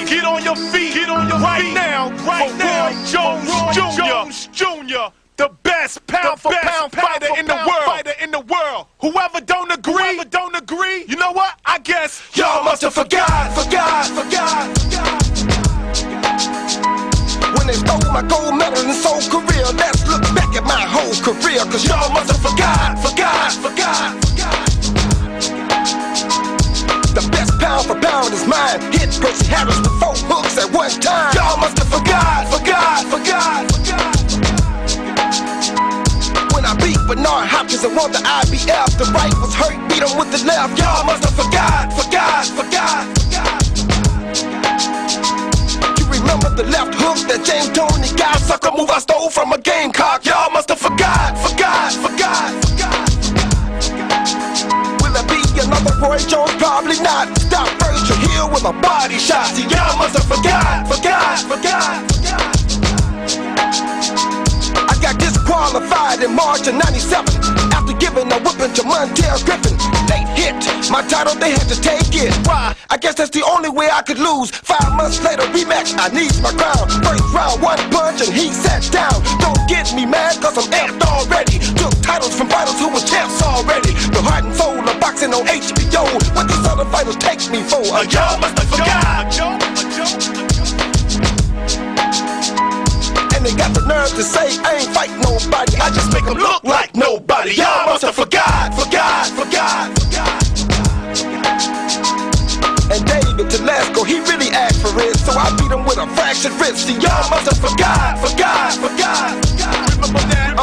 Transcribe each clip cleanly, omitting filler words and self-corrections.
Get on your feet. Get on your right feet. Right now. Jones Jr. The best pound for pound fighter in the world. Whoever don't agree, you know what? I guess y'all must have forgot. When they stole my gold medal in Soul career, let's look back at my whole career, cause y'all must have forgot. The best pound for pound is mine. Hit Percy Harris with 4 hooks at one time. Y'all must have forgot. When I beat Bernard Hopkins and won the IBF, the right was hurt, beat him with the left. Y'all must have forgot. You remember the left hook that James Tony got? Sucker move I stole from a Gamecock. Y'all must have forgot. Will it be another Roy Jones? Probably not. Stop Virgil Hill with a body shot. See, y'all must have forgot. I got disqualified in March of '97 after giving a whipping to Montel Griffin. Late hit, my title they had to take it. Why? I guess that's the only way I could lose. 5 months later, rematch, I need my crown. First round, 1 punch and he sat down. Don't get me mad cause I'm amped already. Took titles from fighters who were champs already. The heart and soul of boxing on HBO. What these other fighters take me for? Y'all must have forgot. And they got the nerve to say I ain't fight nobody, I just make them look like nobody. Y'all must have forgot. And David Telesco, he really asked for it, so I beat him with a fractured wrist. See, y'all must have forgot. Remember that.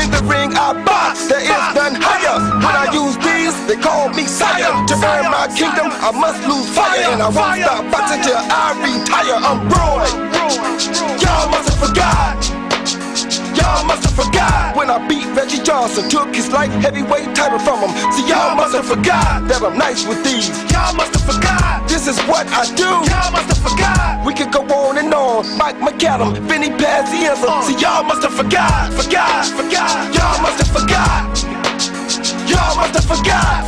In the ring I box, there is none higher. When I use these, they call me sire. To earn my kingdom, I must lose fire. And I won't stop boxing till I retire. I'm Roy. Y'all must have forgot. When I beat Reggie Johnson, took his light heavyweight title from him. See, y'all must have forgot that I'm nice with these. Y'all must have forgot. This is what I do. Y'all must have forgot. We could go on and on. Mike McAdam, Vinny Pazienza. See, y'all must have forgot. Y'all must have forgot. Y'all must have forgot.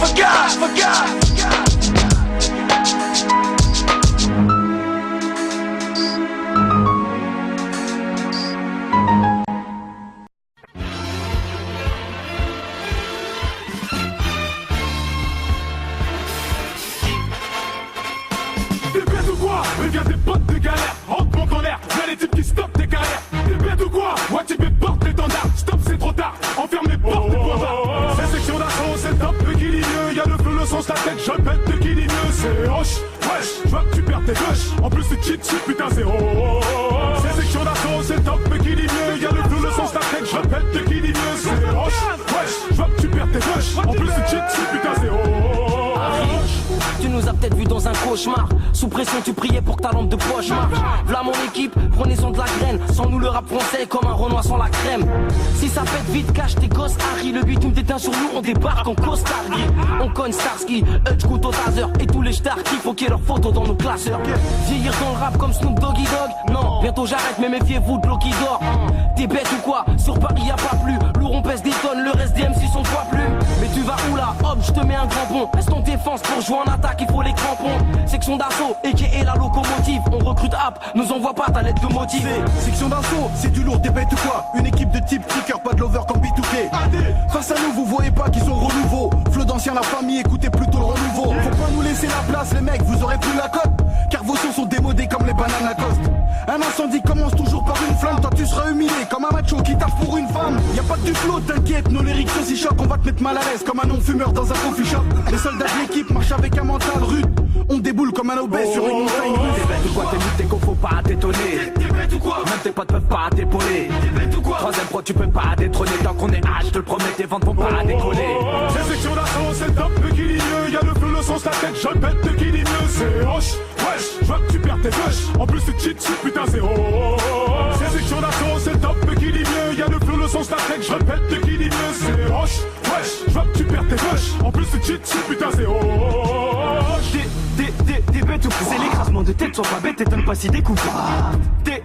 Viens des potes de galère, rentre mon en l'air, viens les types qui stoppent tes carrières. T'es bête ou quoi? Moi tu porte l'étendard, stop c'est trop tard, enferme les portes des poivards. C'est section d'assaut, c'est top équilibreux, y'a le feu, le son, la tête, je pète d'équilibreux. C'est hoche, wesh, j'vois que tu perds tes gauches, en plus c'est cheat, putain c'est C'est section d'assaut, c'est top équilibreux, y'a le feu, le son, la tête, je pète d'équilibreux. C'est hoche, wesh, j'vois que tu perds tes gauches, en plus c'est cheat, putain c'est Tu nous as peut-être vu dans un cauchemar. Sous pression tu priais pour que ta lampe de poche marche. V'là mon équipe, prenez-en de la graine. Sans nous le rap français est comme un Renoir sans la crème. Si ça pète vite, cache tes gosses Harry. Le bitume t'éteint sur nous, on débarque en costargui. On cogne Starsky, Hutch, couteau taser. Et tous les stars qui faut qu'il y ait leurs photos dans nos classeurs. Vieillir dans le rap comme Snoop Doggy Dogg. Non, bientôt j'arrête mais méfiez-vous de l'eau qui dort. T'es bête ou quoi? Sur Paris y a pas plus. Lourd on pèse des tonnes, le reste des MC sont poids plumes. Mais tu vas où là? Hop, je te mets un grand pont. Reste en défense pour jouer en attaque, il faut les crampons. Section d'assaut, et la locomotive. On recrute app, nous envoie pas ta lettre de motive. Section d'assaut, c'est du lourd, des bêtes ou quoi? Une équipe de type kicker, pas de lover comme B2K. Face à nous, vous voyez pas qu'ils sont renouveau. Flot d'ancien, la famille, écoutez plutôt le renouveau. Faut pas nous laisser la place, les mecs, vous aurez plus la cote. Car vos sons sont démodés comme les bananes Lacoste. Un incendie commence toujours par une flamme. Toi tu seras humilié comme un macho qui taffe pour une femme. Y'a pas que du flow, t'inquiète, nos lyrics sont si chocs. On va te mettre mal à l'aise comme un non-fumeur dans un coffee shop. Les soldats de l'équipe marchent avec un mental rude. On déboule comme un obèse sur une montagne rude. T'es bête ou quoi? T'es muté qu'on faut pas t'étonner. T'es bête ou quoi? Même tes potes peuvent pas t'épauler. T'es bête ou quoi? Troisième pro tu peux pas détrôner. Tant qu'on est H, je te le promets, tes ventes vont pas décoller. C'est section d'assaut, c'est top équilibreux. Y'a le feu, le son, la tête, je pète d'équilibreux. C'est hoche, wesh, j'vois que tu perds tes gauches. En plus c'est cheat, putain c'est C'est section d'assaut, c'est top équilibreux. Y'a le feu, le son, la tête, je pète d'équilibreux. C'est hoche, wesh, j'vois que tu perds tes gauches. En plus c'est cheat, putain c'est Des bêtes ou quoi? C'est l'écrasement de tête, sois pas bête, t'étonnes pas si découvert. Des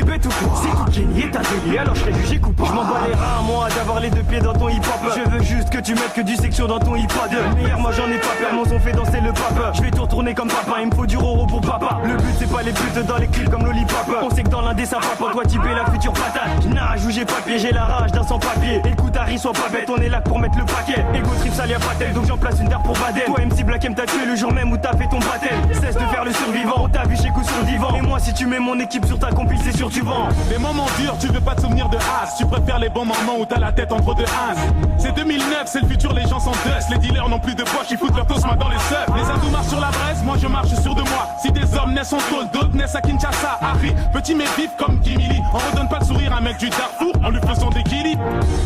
bêtes ou quoi? C'est toute j'ai nié, t'as délié, alors je serai jugé coupable. Je m'en bats les reins, moi, d'avoir les deux pieds dans ton hip-hop. Je veux juste que tu mettes que du section dans ton hip-hop. Meilleur, moi j'en ai pas peur, mon son fait danser le pape. Je vais tout retourner comme papa, il me faut du roro pour papa. Le but c'est pas les putes dans les clips comme Lollipop. On sait que dans l'indé ça frappe, toi typé la future patate. Nage où j'ai pas piégé la rage d'un sans-papier. Écoute Harry, sois pas bête, on est là pour mettre le paquet. Ego trip, ça y a pas tel, donc j'en place une dare pour Badel. Toi MC Black M, t'as tué le jour même où t'as fait ton baptême. Cesse de faire le survivant, on t'a vu chez coup sur le divan. Et moi si tu mets mon équipe sur ta compil, c'est sûr tu vends. Les moments durs, tu veux pas te souvenir de As. Tu préfères les bons moments où t'as la tête entre deux As. C'est 2009, c'est le futur, les gens s'en dust. Les dealers n'ont plus de poche, ils foutent leur toast dans les seufs. Les hindous marchent sur la braise, moi je marche sur de moi. Si des hommes naissent en tôle, d'autres naissent à Kinshasa. Harry, petit mais vif comme Kimili. On redonne pas le sourire à un mec du Darfour en lui faisant des guilis.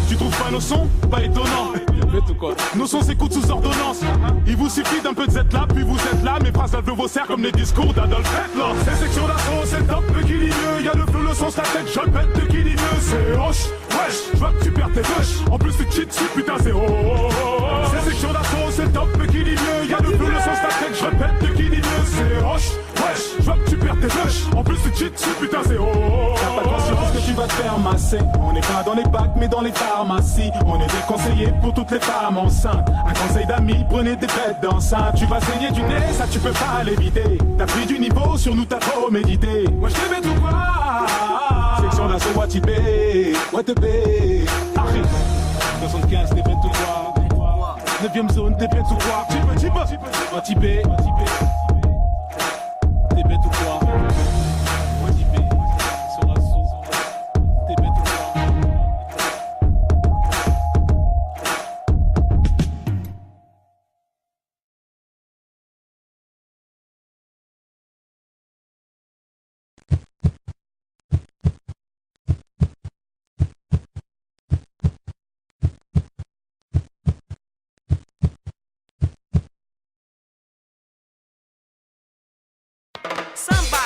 Tu trouves pas nos sons? Pas étonnant. Nos sons s'écoutent sous ordonnance. Il vous suffit d'un peu de Z là, puis vous êtes là. Mes phrases lèvent vos serres comme les discours d'Adolf Hitler. C'est section d'assaut, c'est le top équilibreux. Y'a le flow, le sens, la tête, je pète de qui c'est hoche, wesh, je vois que tu perds tes bush. En plus tu cheats dessus, putain c'est c'est section d'assaut, c'est le top équilibreux. Y'a le flow, le sens, la tête, je répète de qui c'est hoche, wesh, je vois que tu perds tes bush. En plus tu cheats dessus, putain c'est T'as pas conscience que tu vas te faire masser. On n'est pas dans les bacs mais dans les pharmacies. On est des conseillers pour toutes les femmes enceintes. Un conseil d'amis, prenez des bêtes d'enceinte. Tu vas saigner du nez, ça tu peux pas l'éviter. T'as pris du niveau, sur nous t'as trop médité. Moi je t'aimais tout quoi. Section d'assaut, Watibé, Watibé. Harry, 75, t'es bête ou quoi. 9ème zone, t'es bête ou quoi. Watibé, t'es bête ou quoi. Watibé, sur l'assaut, t'es bête ou quoi. Samba.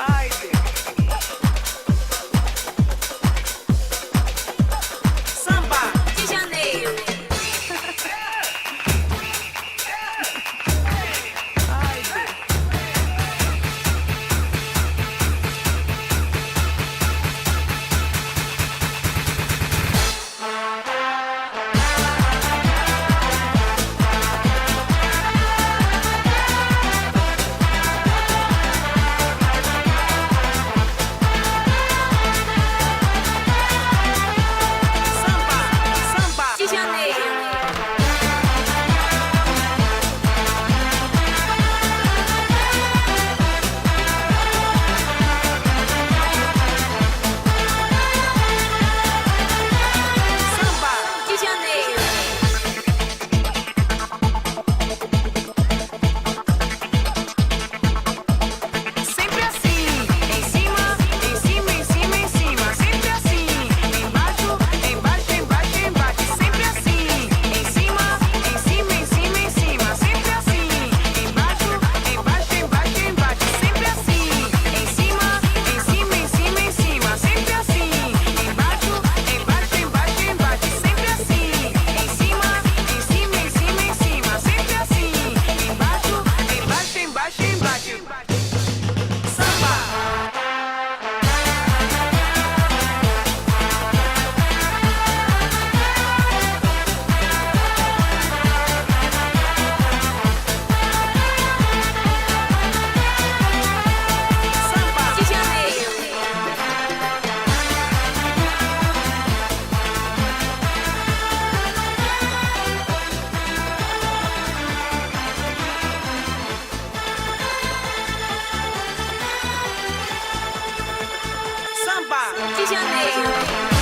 Ai, Samba de Janeiro. Ai, Samba de Janeiro. Samba de Janeiro. Sempre assim, em cima, em cima, em cima, em cima. Sempre assim, embaixo, embaixo, embaixo, embaixo. Sempre assim, em cima, em cima, em cima, em cima. Sempre assim, embaixo, embaixo, embaixo, embaixo. Sempre assim, em cima, em cima, em cima, em cima. Sempre assim, embaixo, embaixo, embaixo, embaixo. Sempre assim, em cima, em cima, em cima, em cima. Sempre assim, embaixo, embaixo, embaixo, embaixo. Samba. Samba de Janeiro. Samba de Janeiro.